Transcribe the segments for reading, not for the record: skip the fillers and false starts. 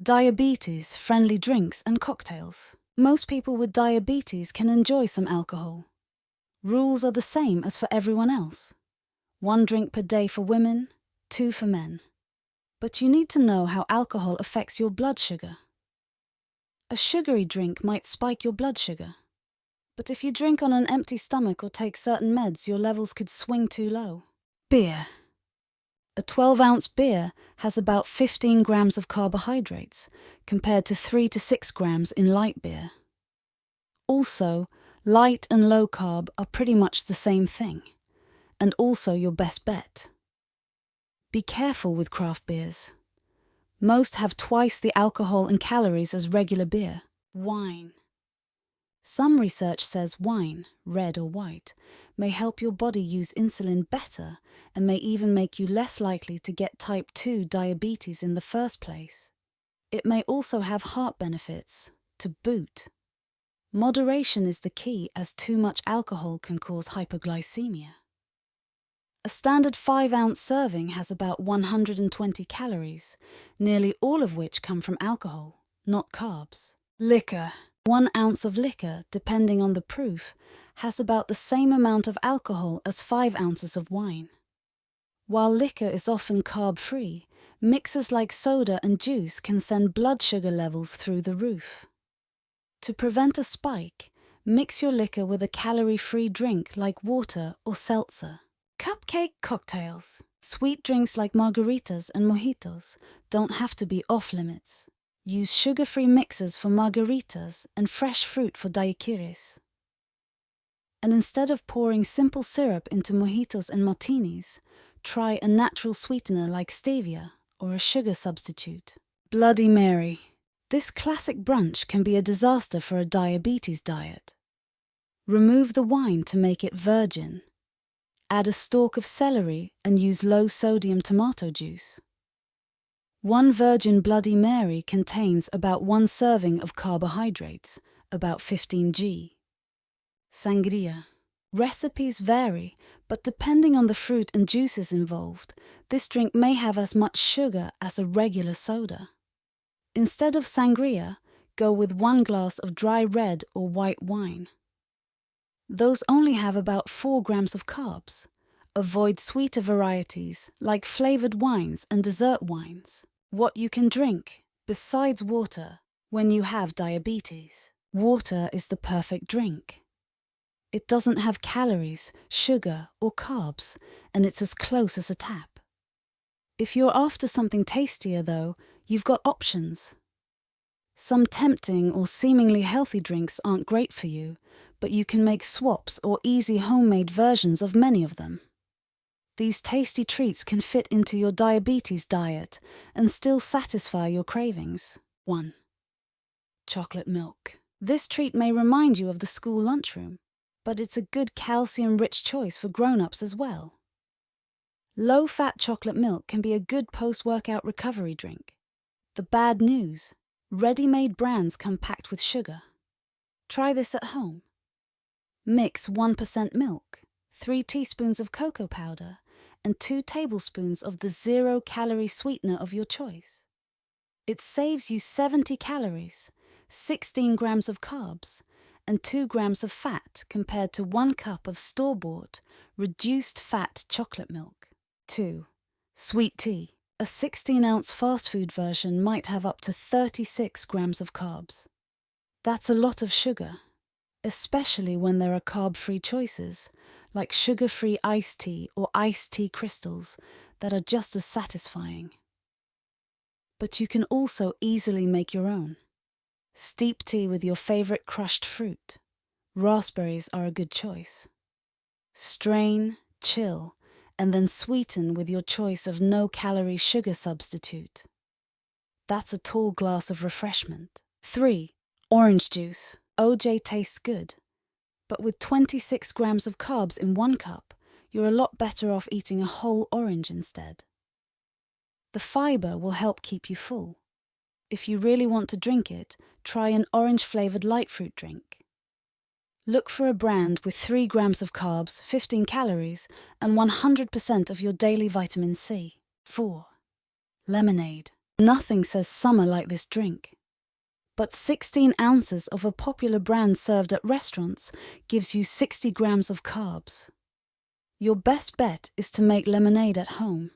Diabetes-friendly drinks and cocktails. Most people with diabetes can enjoy some alcohol. Rules are the same as for everyone else. 1 drink per day for women, 2 for men. But you need to know how alcohol affects your blood sugar. A sugary drink might spike your blood sugar. But if you drink on an empty stomach or take certain meds, your levels could swing too low. Beer. A 12-ounce beer has about 15 grams of carbohydrates, compared to 3 to 6 grams in light beer. Also, light and low carb are pretty much the same thing, and also your best bet. Be careful with craft beers. Most have twice the alcohol and calories as regular beer. Wine. Some research says wine, red or white, may help your body use insulin better and may even make you less likely to get type 2 diabetes in the first place. It may also have heart benefits, to boot. Moderation is the key, as too much alcohol can cause hypoglycemia. A standard 5-ounce serving has about 120 calories, nearly all of which come from alcohol, not carbs. Liquor. 1 ounce of liquor, depending on the proof, has about the same amount of alcohol as 5 ounces of wine. While liquor is often carb-free, mixers like soda and juice can send blood sugar levels through the roof. To prevent a spike, mix your liquor with a calorie-free drink like water or seltzer. Cupcake cocktails. Sweet drinks like margaritas and mojitos don't have to be off-limits. Use sugar-free mixers for margaritas and fresh fruit for daiquiris. And instead of pouring simple syrup into mojitos and martinis, try a natural sweetener like stevia or a sugar substitute. Bloody Mary. This classic brunch can be a disaster for a diabetes diet. Remove the wine to make it virgin. Add a stalk of celery and use low-sodium tomato juice. 1 virgin Bloody Mary contains about 1 serving of carbohydrates, about 15 g. Sangria. Recipes vary, but depending on the fruit and juices involved, this drink may have as much sugar as a regular soda. Instead of sangria, go with 1 glass of dry red or white wine. Those only have about 4 grams of carbs. Avoid sweeter varieties like flavored wines and dessert wines. What you can drink, besides water, when you have diabetes. Water is the perfect drink. It doesn't have calories, sugar, or carbs, and it's as close as a tap. If you're after something tastier, though, you've got options. Some tempting or seemingly healthy drinks aren't great for you, but you can make swaps or easy homemade versions of many of them. These tasty treats can fit into your diabetes diet and still satisfy your cravings. 1. Chocolate milk. This treat may remind you of the school lunchroom, but it's a good calcium-rich choice for grown-ups as well. Low-fat chocolate milk can be a good post-workout recovery drink. The bad news: ready-made brands come packed with sugar. Try this at home. Mix 1% milk, 3 teaspoons of cocoa powder, and 2 tablespoons of the 0-calorie sweetener of your choice. It saves you 70 calories, 16 grams of carbs, and 2 grams of fat compared to 1 cup of store-bought, reduced-fat chocolate milk. 2. Sweet tea. A 16-ounce fast food version might have up to 36 grams of carbs. That's a lot of sugar, especially when there are carb-free choices, like sugar-free iced tea or iced tea crystals that are just as satisfying. But you can also easily make your own. Steep tea with your favorite crushed fruit. Raspberries are a good choice. Strain, chill, and then sweeten with your choice of no-calorie sugar substitute. That's a tall glass of refreshment. 3. Orange juice. OJ tastes good, but with 26 grams of carbs in 1 cup, you're a lot better off eating a whole orange instead. The fiber will help keep you full. If you really want to drink it, try an orange-flavored light fruit drink. Look for a brand with 3 grams of carbs, 15 calories, and 100% of your daily vitamin C. 4. Lemonade. Nothing says summer like this drink. But 16 ounces of a popular brand served at restaurants gives you 60 grams of carbs. Your best bet is to make lemonade at home.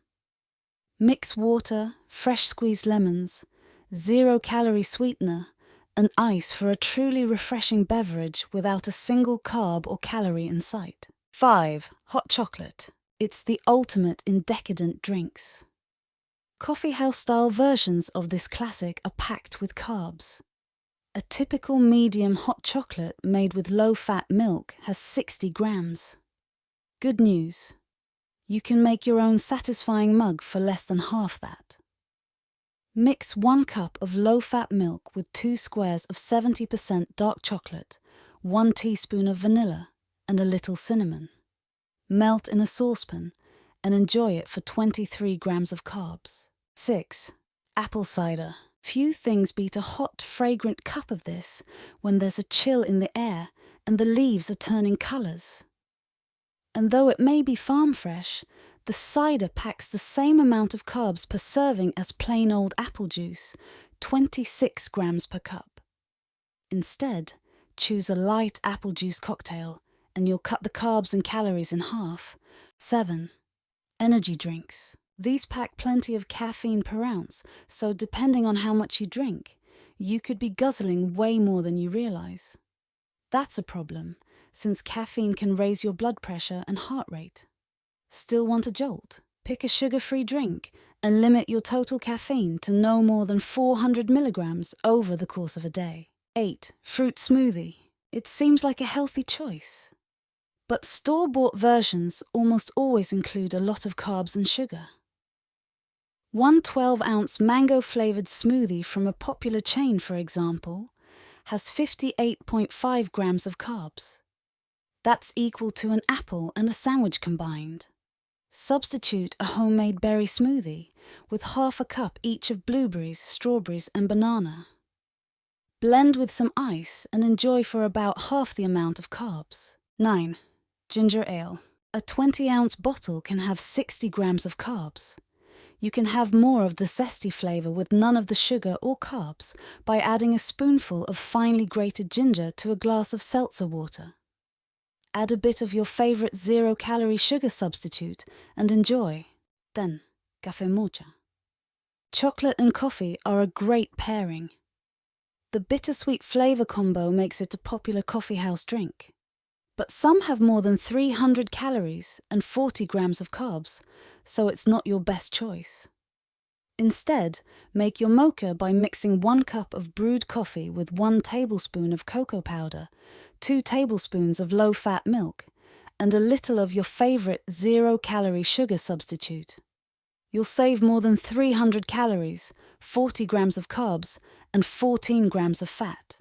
Mix water, fresh squeezed lemons, 0-calorie sweetener, and ice for a truly refreshing beverage without a single carb or calorie in sight. 5. Hot chocolate. It's the ultimate in decadent drinks. Coffee house-style versions of this classic are packed with carbs. A typical medium hot chocolate made with low-fat milk has 60 grams. Good news. You can make your own satisfying mug for less than half that. Mix 1 cup of low-fat milk with 2 squares of 70% dark chocolate, 1 teaspoon of vanilla, and a little cinnamon. Melt in a saucepan and enjoy it for 23 grams of carbs. 6. Apple cider. Few things beat a hot, fragrant cup of this when there's a chill in the air and the leaves are turning colours. And though it may be farm fresh, the cider packs the same amount of carbs per serving as plain old apple juice, 26 grams per cup. Instead, choose a light apple juice cocktail and you'll cut the carbs and calories in half. 7. Energy drinks. These pack plenty of caffeine per ounce, so depending on how much you drink, you could be guzzling way more than you realise. That's a problem, since caffeine can raise your blood pressure and heart rate. Still want a jolt? Pick a sugar-free drink and limit your total caffeine to no more than 400 milligrams over the course of a day. 8. Fruit smoothie. It seems like a healthy choice. But store-bought versions almost always include a lot of carbs and sugar. One 12-ounce mango-flavoured smoothie from a popular chain, for example, has 58.5 grams of carbs. That's equal to an apple and a sandwich combined. Substitute a homemade berry smoothie with half a cup each of blueberries, strawberries and banana. Blend with some ice and enjoy for about half the amount of carbs. 9. Ginger ale. A 20-ounce bottle can have 60 grams of carbs. You can have more of the zesty flavour with none of the sugar or carbs by adding a spoonful of finely grated ginger to a glass of seltzer water. Add a bit of your favourite 0-calorie sugar substitute and enjoy. Then, café mocha. Chocolate and coffee are a great pairing. The bittersweet flavour combo makes it a popular coffee house drink. But some have more than 300 calories and 40 grams of carbs, so it's not your best choice. Instead, make your mocha by mixing 1 cup of brewed coffee with 1 tablespoon of cocoa powder, 2 tablespoons of low-fat milk, and a little of your favourite 0-calorie sugar substitute. You'll save more than 300 calories, 40 grams of carbs, and 14 grams of fat.